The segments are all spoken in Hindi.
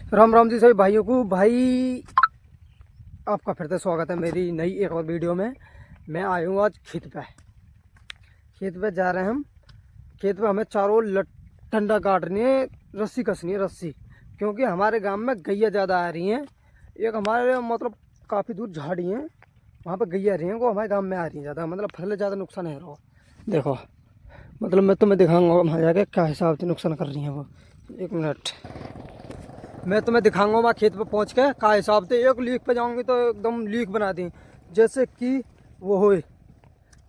राम राम जी सभी भाइयों को। भाई आपका फिर से स्वागत है मेरी नई एक और वीडियो में। मैं आया हूँ आज खेत पे जा रहे हैं हम। खेत पे हमें चारों डंडा काटनी है, रस्सी कसनी है, रस्सी। क्योंकि हमारे गांव में गैया ज़्यादा आ रही हैं। एक हमारे मतलब काफ़ी दूर झाड़ी हैं, वहाँ पर गैया आ रही हैं, वो हमारे गाँव में आ रही हैं ज़्यादा। मतलब फसलें ज़्यादा नुकसान है रहा। देखो मतलब मैं तुम्हें दिखाऊँगा वहाँ जाके क्या हिसाब से नुकसान कर रही हैं वो। एक मिनट मैं तुम्हें दिखाऊंगा वहाँ खेत पे पहुँच के का हिसाब से। एक लीक पे जाऊंगी तो एकदम लीक बना दें, जैसे कि वो होए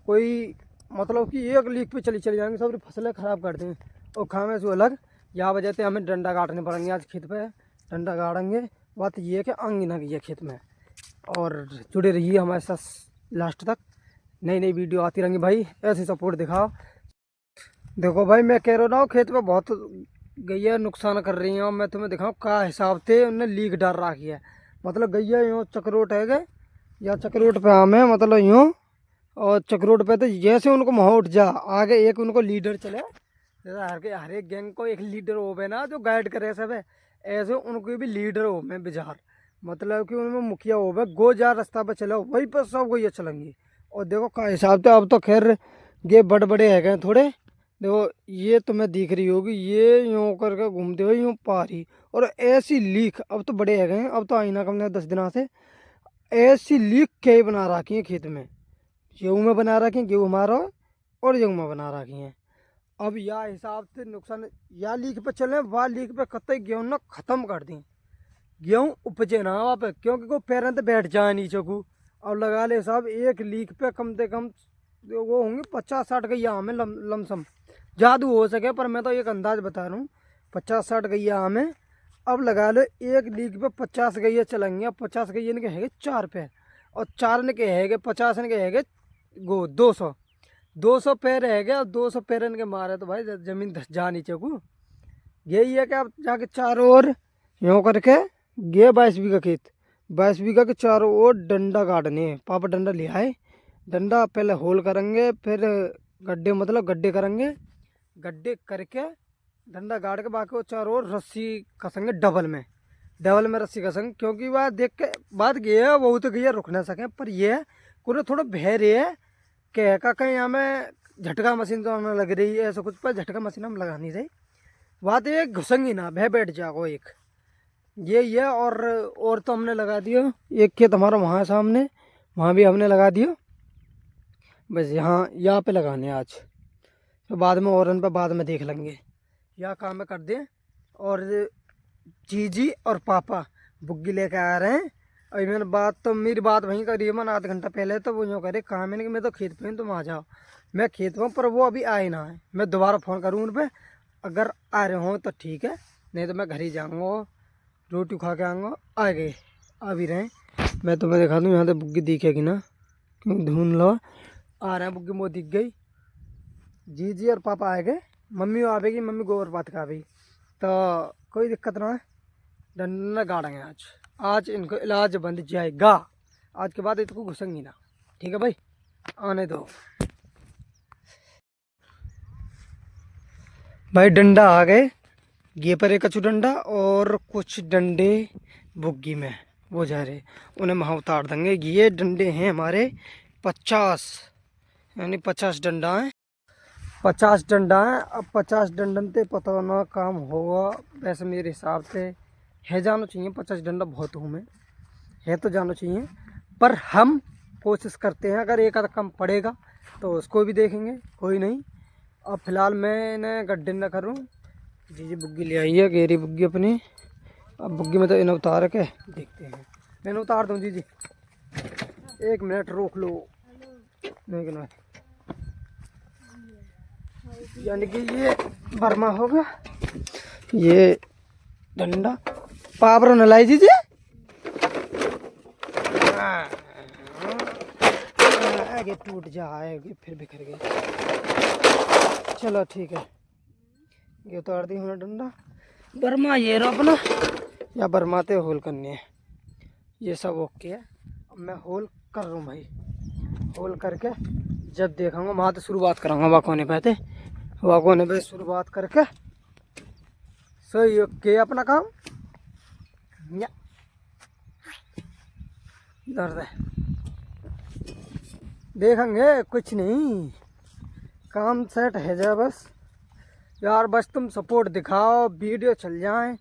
कोई मतलब कि एक लीक पे चली जाएंगी, सब फसलें ख़राब कर दें। और खाने से अलग यहाँ वजह से हमें डंडा काटने पड़ेंगे आज खेत पे। डंडा गाड़ेंगे। बात ये है कि अंग ना गई है खेत में। और जुड़े रहिए हमारे साथ लास्ट तक, नई नई वीडियो आती रहेंगी भाई, ऐसे सपोर्ट दिखाओ। देखो भाई मैं कह रहा हूँ खेत में बहुत गैया नुकसान कर रही हैं। और मैं तुम्हें दिखाऊँ का हिसाब से उन्होंने लीक डाल रखी है। मतलब गैया यूँ चक्रोट है गए या चक्रोट पे आम है, मतलब यूँ। और चक्रोट पे तो जैसे उनको मोह उठ जा आगे एक उनको लीडर चले, जैसे हर एक गैंग को एक लीडर हो गए ना जो गाइड करे सब है, ऐसे उनको भी लीडर हो मैं बिजार। मतलब कि उनमें मुखिया हो गए, गो जा रास्ता पर चलो वहीं पर सब गैया चलेंगी। और देखो का हिसाब से अब तो खैर ये बड़े बड़े है गए थोड़े। देखो ये तुम्हें दिख रही होगी, ये यूँ करके घूमते हुए यूँ पारी। और ऐसी लीक अब तो बड़े है गए, अब तो आईना कम 10 दिन से ऐसी लीक कई बना रखी है खेत में। गेहूँ में बना रखी है, गेहूँ हमारा और गेहूँ में बना रखी हैं। अब यह हिसाब से नुकसान या लीक पे चले, वह लीक पे कतई गेहूँ ना ख़त्म कर दी। गेहूँ उपजे ना वहाँ पे, क्योंकि वो पैरों पे बैठ जाए नीचे को। अब लगा ले साहब एक लीक पे कम से कम वो होंगे 50-60 गैया हमें लमसम। जादू हो सके पर मैं तो एक अंदाज बता रहा हूँ, 50-60 गैया हमें। अब लगा लो एक लीक पे 50 गैया चलेंगे। अब 50 गैया इनके है 4 पैर, और 4 इनके है 50 इनके है गो 200 पैर है गए। और 200 पैर इनके मारे तो भाई जमीन धस जा नीचे को। यही है कि अब जाके चारों ओर यूँ करके गे 22 बीघा खेत, 22 बीघा के चारों ओर डंडा काटने हैं। पापा डंडा ले आए। डंडा पहले होल करेंगे, फिर गड्ढे मतलब गड्ढे करेंगे। गड्ढे करके डंडा गाड़ के बाकी वो चारों ओर रस्सी कसेंगे डबल में रस्सी कसेंगे। क्योंकि वह देख के बात ये है बहुत गैया रुक ना सके, पर ये है को थोड़ा भय रही है कि का कहीं हमें झटका मशीन तो हमें लग रही है ऐसा कुछ, पर झटका मशीन हम लगा नहीं रही। बात ये घुसेंगी ना, भय बैठ जाओ एक ये। और तो हमने लगा दिया एक खेत हमारा वहाँ सामने, वहाँ भी हमने लगा दिया। बस यहाँ पे लगाने आज, तो बाद में और पे बाद में देख लेंगे। यह काम कर दें। और जीजी और पापा बुग्गी लेके आ रहे हैं। अभी मैंने मेरी बात वहीं करीबन आधा घंटा पहले, तो वो यूँ करे कहाँ मैंने कि मैं तो खेत पे हूँ तुम आ जाओ। मैं खेत में हूँ पर वो अभी आए ना है। मैं दोबारा फ़ोन करूँ उन पर, अगर आ रहे हों तो ठीक है, नहीं तो मैं घर ही जाऊँगा, रोटी खा के आऊँगा। आ गए आ भी रहे। मैं तुम्हें दिखा दूँ यहाँ से बुग्गी दिखेगी ना, क्यों ढूंढ लो। आ रहे हैं बुग्गी, वो दिख गई। जीजी और पापा आ गए, मम्मी आवेगी, मम्मी गोबर पात का आवेगी, तो कोई दिक्कत ना है। डंडा गाड़ेंगे आज इनको इलाज बन जाएगा। आज के बाद इनको घुसेंगी ना, ठीक है भाई, आने दो भाई। डंडा आ गए, ये पर एक कचू डंडा और कुछ डंडे बुग्गी में वो जा रहे, उन्हें वहाँ उतार देंगे। ये डंडे हैं हमारे 50, यानी 50 डंडा हैं, 50 डंडा है। अब 50 डंडन से पता ना काम होगा, वैसे मेरे हिसाब से है जाना चाहिए 50 डंडा बहुत हूँ मैं, है तो जाना चाहिए। पर हम कोशिश करते हैं, अगर एक आधा कम पड़ेगा तो उसको भी देखेंगे, कोई नहीं। अब फिलहाल मैंने गड्ढे न करूँ। जी बुग्गी ले आई है, गेरी बुग्गी अपनी। अब बुग्गी में तो इन्हें उतार के देखते हैं। मैंने उतार दूँ जी, 1 मिनट रोक लो। नहीं यानी कि ये बर्मा होगा, ये डंडा पावर न लाई दीजिए। आगे टूट जाएगी फिर बिखर गए। चलो ठीक है, ये उतार दी हमने डंडा। बर्मा ये रो अपना, या बर्माते होल करनी है, ये सब ओके है। अब मैं होल कर रहा हूँ भाई। होल करके जब देखूँगा वहाँ तो शुरुआत कराऊँगा वाकोने पे शुरुआत करके। सही ओके अपना काम। या दर्द है, देखेंगे कुछ नहीं, काम सेट है जा बस यार। बस तुम सपोर्ट दिखाओ, वीडियो चल जाए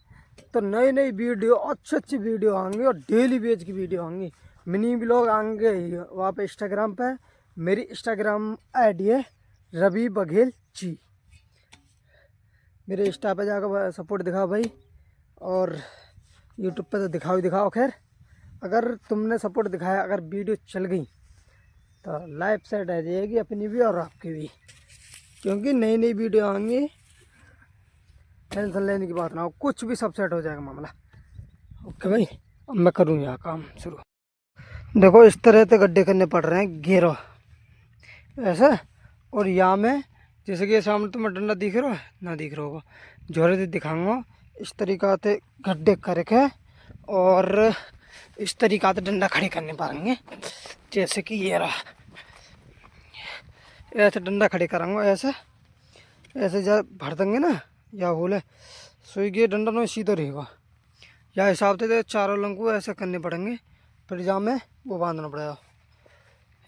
तो नई नई वीडियो, अच्छी वीडियो आएंगी और डेली बेस की वीडियो आएंगी, मिनी ब्लॉग आएंगे वहाँ पे इंस्टाग्राम पे। मेरी इंस्टाग्राम आईडी है रवि बघेल जी। मेरे इंस्टा पे जाकर सपोर्ट दिखाओ भाई, और यूट्यूब पे तो दिखाओ। खैर अगर तुमने सपोर्ट दिखाया, अगर वीडियो चल गई तो लाइफ सेट रह जाएगी अपनी भी और आपकी भी, क्योंकि नई नई वीडियो आएंगी। टेंशन लेने की बात ना हो, कुछ भी सब सेट हो जाएगा मामला। ओके भाई, अब मैं करूँ यहाँ काम शुरू। देखो इस तरह से गड्ढे करने पड़ रहे हैं, घेरो ऐसा। और यहाँ में जैसे कि सामने तुम्हें डंडा दिख रहा है ना, दिख रहा होगा, जोरे से दिखाऊंगा। इस तरीका से गड्ढे करके और इस तरीका से डंडा खड़े करने पाएंगे, जैसे कि ये रहा, ऐसे डंडा खड़े कराऊंगा। ऐसे जब भर देंगे ना, या होले सोई डंडा में सीधा रहेगा। या हिसाब से चारों लंग को ऐसे करने पड़ेंगे, फिर यहाँ में वो बांधना पड़ेगा।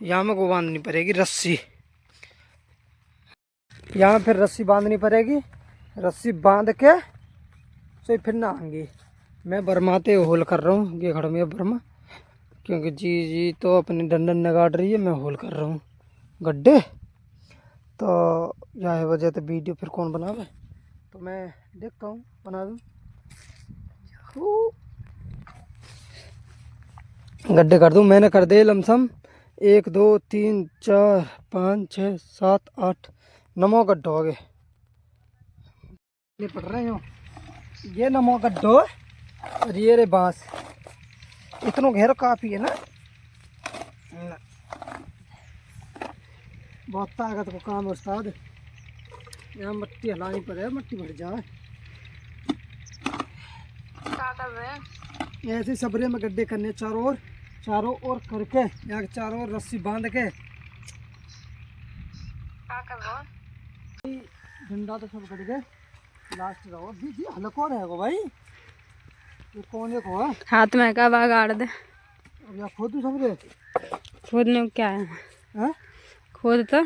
यहाँ में वो बांधनी पड़ेगी रस्सी, यहाँ फिर रस्सी बांधनी पड़ेगी। रस्सी बांध के सो फिर ना आएंगी। मैं बरमाते होल कर रहा हूँ, ये खड़ा में बरमा, क्योंकि जी तो अपने डंडन नगाड़ रही है, मैं होल कर रहा हूँ गड्ढे। तो यह वजह से वीडियो फिर कौन बनावे, तो मैं देखता हूँ बना दूँ। गड्ढे कर दूँ, मैंने कर दिए लमसम 1 2 3 4 5 6 7 8 9 गड्ढे हो गए। ये पड़ रहे हैं, ये 9 गड्ढो और ये रे बांस। इतना घेरो काफ़ी है ना, बहुत ताकत को काम है उस्ताद। यहाँ मट्टी हलानी पड़े, मट्टी भर जाए। क्या कर रहे हैं? ऐसे सबरे में गड्ढे करने चारों ओर करके, यहाँ चारों ओर रस्सी बांध के। क्या कर रहे हो? डंडा तो सब कट गए, लास्ट रहो दीदी हल्को रहेगा भाई। ये कौन है को हाथ में का बागाड़ दे। अब यहाँ खोद दूँ सबरे, खोदने को क्या है? खोद तो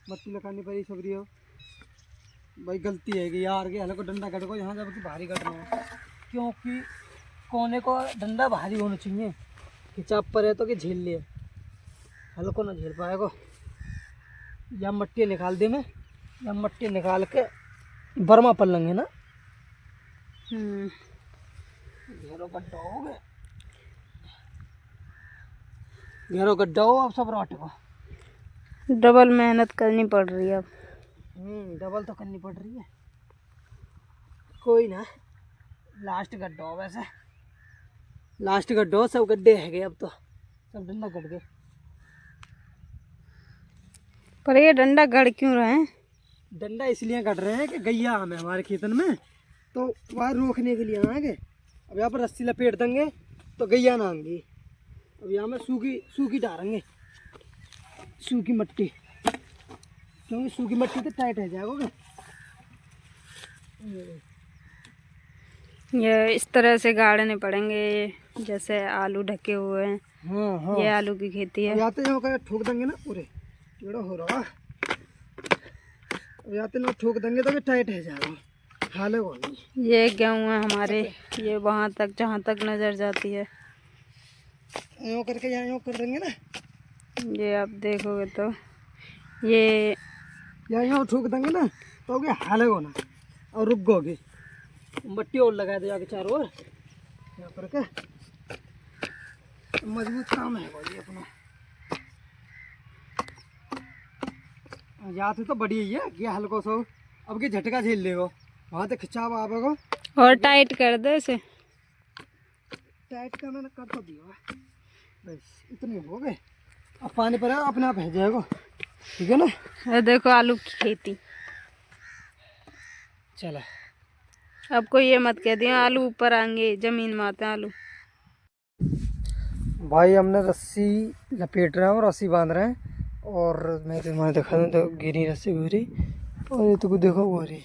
मट्टी लगानी पड़ी सबरी हो भाई। गलती है कि यार के हल्को डंडा कट को, यहाँ जब कि भारी कट रहा है, क्योंकि कोने को डंडा भारी होना चाहिए। खिंचाव पर है तो कि झेल लिए, हल्को ना झेल पाएगा। या मट्टी निकाल दे, मैं या मट्टी निकाल के बर्मा पर लेंगे ना। घेरो गड्ढा हो गए, घेरो गड्ढा हो। अब सब राट को डबल मेहनत करनी पड़ रही है अब। डबल तो करनी पड़ रही है, कोई ना। लास्ट गड्ढा हो, वैसे लास्ट गड्ढा हो। सब गड्ढे है गए, अब तो सब डंडा कट गए। पर ये डंडा गड़ क्यों रहे हैं? डंडा इसलिए कट रहे हैं कि गैया आम है हमारे खेतन में, तो वह रोकने के लिए आएंगे। अब यहाँ पर रस्सी लपेट देंगे तो गैया ना आएंगी। अब यहाँ में सूखी डालेंगे, सूखी मट्टी, क्योंकि सूखी मट्टी तो टाइट है जाएगा। ये इस तरह से गाड़ने पड़ेंगे, जैसे आलू ढके हुए हैं। हाँ। ये आलू की खेती है। या तो यहाँ कर ठोक देंगे ना, पूरे टेढ़ा हो रहा। या तो ठोक देंगे तो टाइट है जाएगा, हाले वो नहीं। ये गेहूँ है हमारे, ये वहाँ तक जहाँ तक नज़र जाती है। यूँ करके यहाँ कर देंगे ना, ये आप देखोगे तो ये यहाँ ठोक देंगे ना, तो हाले वो ना और रुक गोगे। मट्टी और लगा दे जाके चारों ओर, यहाँ करके मजबूत काम है ये अपना। यहाँ से तो बढ़िया ही है, ये हल्को सो अब के झटका झेल लेगा, वहाँ से खिंचाव आवेगा। और टाइट कर दे इसे। टाइट का मैंने कर तो दिया, बस इतने हो गए। अब पानी पर अपने आप है जाएगा, ठीक है ना। ये देखो आलू की खेती। चला अब कोई ये मत कह दिया आलू ऊपर आएंगे, जमीन में आते हैं आलू। भाई हमने रस्सी लपेट रहे हैं और रस्सी बांध रहे हैं, और मैं तुम्हारे दिखा दूँ तो गिरी रस्सी घूरी, और ये तो देखो वो रही,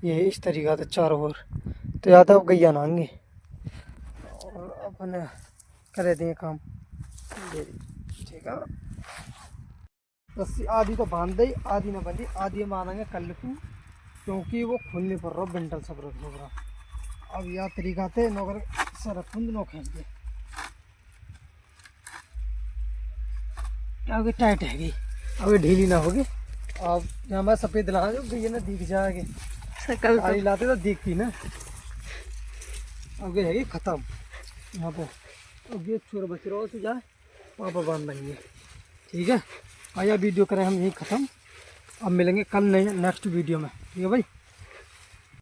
ये इस तरीका से चारों ओर तो या तो गैया नाएंगे और अपन करे दें काम। ठीक है, रस्सी आधी तो बांध दी, आधी ना बंधी, आधी हम बांधेंगे कल को, क्योंकि वो खुलने पर रहा बिंटल सब रख रहा। अब यह तरीका थे नौकर सर खुंद नो खेंगे आगे टाइट है गई, आगे ढीली ना होगी। अब यहाँ मैं सफ़ेद ला जो गई ना दिख जाएगी, शकल काली लाते तो दिखती ना। अब है ख़त्म यहाँ पर। अब ये छोर बच रहा हो तो जाए वहाँ पर बांध देंगे। ठीक है, आया वीडियो करें हम यही ख़त्म। अब मिलेंगे कल नए नेक्स्ट वीडियो में। ठीक है भाई।